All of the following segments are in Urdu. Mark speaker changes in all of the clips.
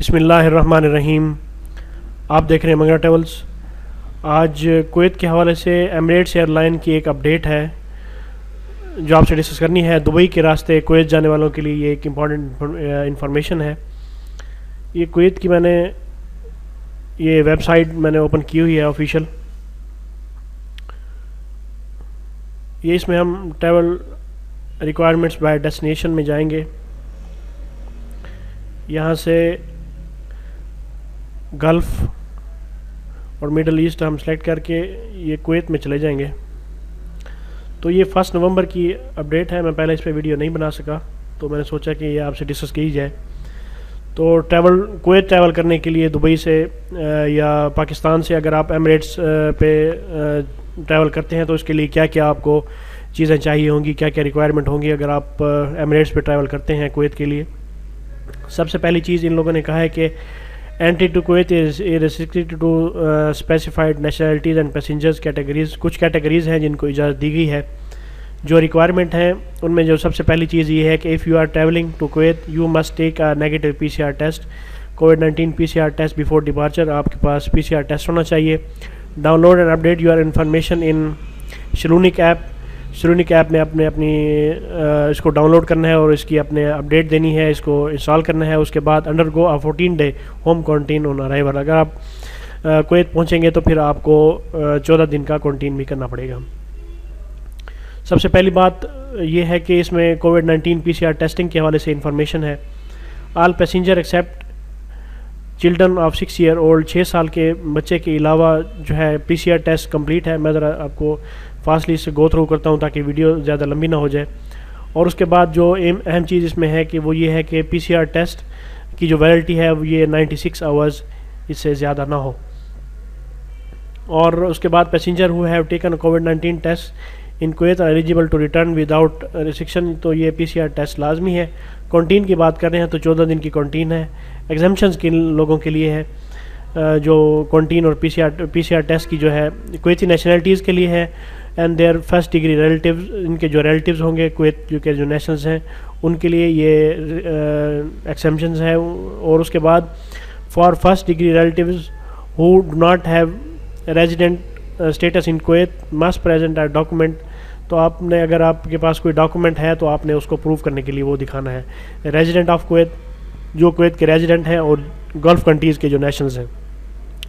Speaker 1: بسم اللہ الرحمن الرحیم. آپ دیکھ رہے ہیں منگرا ٹریولز. آج کویت کے حوالے سے ایمریٹس ایئر لائن کی ایک اپڈیٹ ہے جو آپ سے ڈسکس کرنی ہے. دبئی کے راستے کویت جانے والوں کے لیے یہ ایک امپورٹنٹ انفارمیشن ہے. یہ کویت کی یہ ویب سائٹ میں نے اوپن کی ہوئی ہے آفیشیل. یہ اس میں ہم ٹریول ریکوائرمنٹس بائی ڈیسٹینیشن میں جائیں گے. یہاں سے گلف اور میڈل ایسٹ ہم سلیکٹ کر کے یہ کویت میں چلے جائیں گے. تو یہ 1 نومبر کی اپڈیٹ ہے. میں پہلے اس پہ ویڈیو نہیں بنا سکا تو میں نے سوچا کہ یہ آپ سے ڈسکس کی جائے. تو کویت ٹریول کرنے کے لیے دبئی سے یا پاکستان سے اگر آپ ایمریٹس پہ ٹریول کرتے ہیں تو اس کے لیے کیا کیا آپ کو چیزیں چاہیے ہوں گی, کیا کیا ریکوائرمنٹ ہوں گی اگر آپ ایمریٹس پہ ٹریول کرتے ہیں کویت کے لیے. سب سے پہلی چیز ان لوگوں نے کہا ہے کہ entry to Kuwait is restricted to specified nationalities and passengers categories. کچھ کیٹیگریز ہیں جن کو اجازت دی گئی ہے. جو ریکوائرمنٹ ہیں ان میں جو سب سے پہلی چیز یہ ہے کہ if you are traveling to Kuwait you must take a negative PCR test, COVID-19 PCR test before departure. آپ کے پاس PCR ٹیسٹ ہونا چاہیے. Download and update your information in Shlonak app. Shlonak app میں اپنی اس کو ڈاؤن لوڈ کرنا ہے اور اس کی اپنے اپڈیٹ دینی ہے, اس کو انسٹال کرنا ہے. اس کے بعد انڈر گو 14 day ہوم کوارنٹین آن ارائیول. اگر آپ کویت پہنچیں گے تو پھر آپ کو 14 دن کا کوارنٹین بھی کرنا پڑے گا. سب سے پہلی بات یہ ہے کہ اس میں COVID-19 PCR ٹیسٹنگ کے حوالے سے انفارمیشن ہے. All passenger except children of 6 year old, 6 سال کے بچے کے علاوہ جو ہے PCR ٹیسٹ کمپلیٹ ہے. میں ذرا آپ کو فاسٹلی سے گو تھرو کرتا ہوں تاکہ ویڈیو زیادہ لمبی نہ ہو جائے. اور اس کے بعد جو اہم چیز اس میں ہے کہ وہ یہ ہے کہ PCR ٹیسٹ کی جو ویلڈٹی ہے وہ یہ 96 hours, اس سے زیادہ نہ ہو. اور اس کے بعد passenger who have taken COVID-19 test in Kuwait are eligible to return without restriction. تو یہ PCR ٹیسٹ لازمی ہے. کوارنٹین کی بات کر رہے ہیں تو 14 دن کی کوارنٹین ہے. ایگزمپشنز کن لوگوں کے لیے ہے جو کوارنٹین اور PCR ٹیسٹ کی جو ہے کویتی نیشنلٹیز کے لیے ہے. And there first degree relatives, ان کے جو ریلیٹیوز ہوں گے کویت جو نیشنلز ہیں ان کے لیے یہ ایکسیپشنز ہیں. اور اس کے بعد for first degree relatives who do not have resident status in Kuwait must present a document. تو آپ نے اگر آپ کے پاس کوئی ڈاکومنٹ ہے تو آپ نے اس کو پروو کرنے کے لیے وہ دکھانا ہے. ریزیڈنٹ آف کویت, جو کویت کے ریزیڈنٹ ہیں اور گلف کنٹریز کے جو نیشنلز ہیں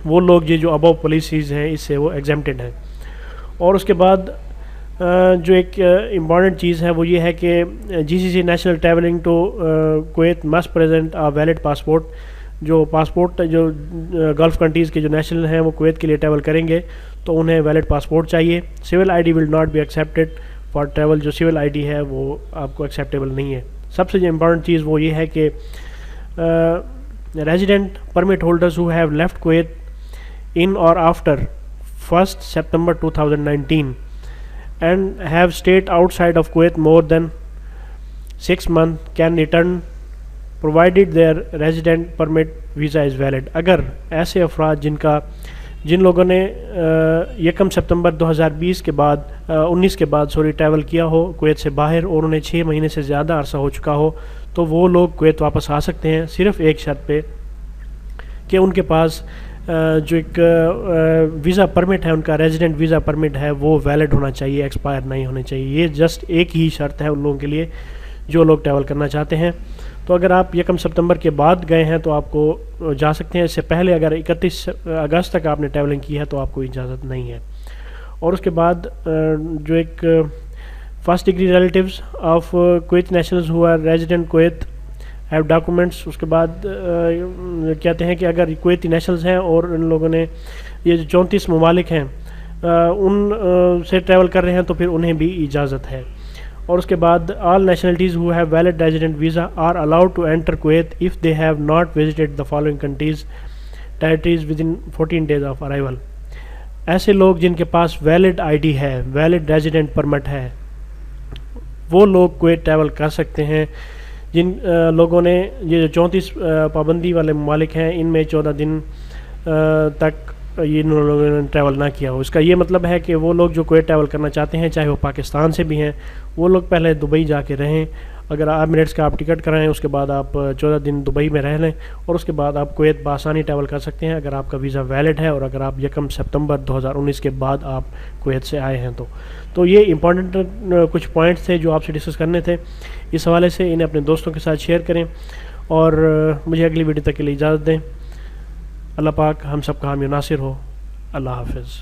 Speaker 1: وہ لوگ جو ابو پالیسیز ہیں اس سے وہ ایگزمپٹڈ ہیں. اور اس کے بعد جو ایک امپورٹنٹ چیز ہے وہ یہ ہے کہ GCC national travelling to Kuwait must present a valid passport. جو پاسپورٹ جو گلف کنٹریز کے جو نیشنل ہیں وہ کویت کے لیے ٹریول کریں گے تو انہیں ویلڈ پاسپورٹ چاہیے. Civil ID will not be accepted for travel. جو سول ID ہے وہ آپ کو ایکسیپٹیبل نہیں ہے. سب سے جو امپورٹنٹ چیز وہ یہ ہے کہ resident permit holders who have left Kuwait in اور after 1 September 2019 and have stayed outside of Kuwait more than 6 months can return provided their resident permit visa is valid. اگر ایسے افراد جن لوگوں نے 1 September 2020 کے بعد 19 کے بعد ٹریول کیا ہو کویت سے باہر اور انہیں 6 مہینے سے زیادہ عرصہ ہو چکا ہو تو وہ لوگ کویت واپس آ سکتے ہیں, صرف ایک شرط پہ کہ ان کے پاس جو ایک ویزا پرمٹ ہے, ان کا ریزیڈنٹ ویزا پرمٹ ہے وہ ویلڈ ہونا چاہیے, ایکسپائر نہیں ہونے چاہیے. یہ جسٹ ایک ہی شرط ہے ان لوگوں کے لیے جو لوگ ٹریول کرنا چاہتے ہیں. تو اگر آپ 1 September کے بعد گئے ہیں تو آپ کو جا سکتے ہیں. اس سے پہلے اگر 31 اگست تک آپ نے ٹریولنگ کی ہے تو آپ کو اجازت نہیں ہے. اور اس کے بعد جو ایک first degree relatives of Kuwait nationals who are resident Kuwait have documents. اس کے بعد کہتے ہیں کہ اگر کویتی نیشنلز ہیں اور ان لوگوں نے یہ جو 34 ممالک ہیں ان سے ٹریول کر رہے ہیں تو پھر انہیں بھی اجازت ہے. اور اس کے بعد all nationalities who have valid resident visa are allowed to enter Kuwait if they have not visited the following countries territories within 14 days of arrival. ایسے لوگ جن کے پاس ویلڈ ID ہے, ویلڈ ریزیڈنٹ پرمٹ ہے, وہ لوگ کویت ٹریول کر سکتے ہیں. جن لوگوں نے یہ 34 پابندی والے ممالک ہیں ان میں 14 دن تک ان لوگوں نے ٹریول نہ کیا ہو. اس کا یہ مطلب ہے کہ وہ لوگ جو کویت ٹریول کرنا چاہتے ہیں چاہے وہ پاکستان سے بھی ہیں وہ لوگ پہلے دبئی جا کے رہیں, اگر ایمریٹس کا آپ ٹکٹ کرائیں اس کے بعد آپ 14 دن دبئی میں رہ لیں اور اس کے بعد آپ کویت بآسانی ٹریول کر سکتے ہیں اگر آپ کا ویزا ویلڈ ہے اور اگر آپ 1 سپتمبر 2019 کے بعد آپ کویت سے آئے ہیں تو یہ امپورٹنٹ کچھ پوائنٹس تھے جو آپ سے ڈسکس کرنے تھے. اس حوالے سے انہیں اپنے دوستوں کے ساتھ شیئر کریں اور مجھے اگلی ویڈیو تک کے لیے اجازت دیں. اللہ پاک ہم سب کا حامی و ناصر ہو. اللہ حافظ.